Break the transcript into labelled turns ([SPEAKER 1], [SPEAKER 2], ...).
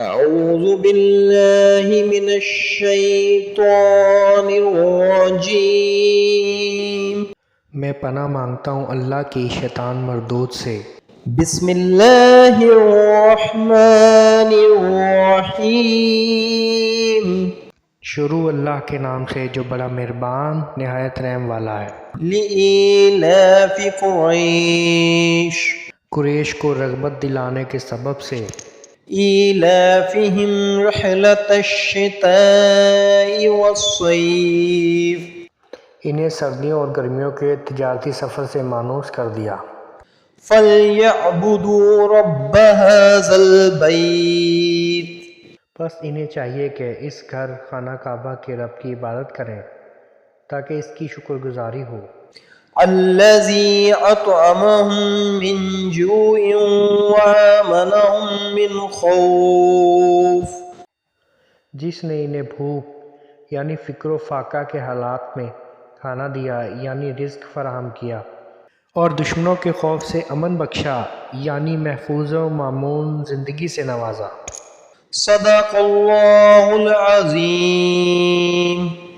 [SPEAKER 1] أعوذ بالله من الشيطان الرجيم
[SPEAKER 2] میں پناہ مانگتا ہوں اللہ کی شیطان مردود سے۔
[SPEAKER 1] بسم اللہ الرحمن الرحیم
[SPEAKER 2] شروع اللہ کے نام سے جو بڑا مہربان نہایت رحم والا ہے۔
[SPEAKER 1] لإيلاف قریش
[SPEAKER 2] قریش کو رغبت دلانے کے سبب سے۔
[SPEAKER 1] إيلافهم رحلة الشتاء والصيف
[SPEAKER 2] انہیں سردیوں اور گرمیوں کے تجارتی سفر سے مانوس کر دیا۔
[SPEAKER 1] فَلْيَعْبُدُوا رَبَّ هَذَا الْبَيْتِ
[SPEAKER 2] بس انہیں چاہیے کہ اس گھر خانہ کعبہ کے رب کی عبادت کریں تاکہ اس کی شکر گزاری ہو۔
[SPEAKER 1] الَّذِي أَطْعَمَهُم مِّن جُوعٍ وَآمَنَهُم مِّنْ خَوْفٍ
[SPEAKER 2] جس نے انہیں بھوک یعنی فکر و فاقہ کے حالات میں کھانا دیا یعنی رزق فراہم کیا، اور دشمنوں کے خوف سے امن بخشا یعنی محفوظ و مامون زندگی سے نوازا۔
[SPEAKER 1] صدق اللہ العظیم۔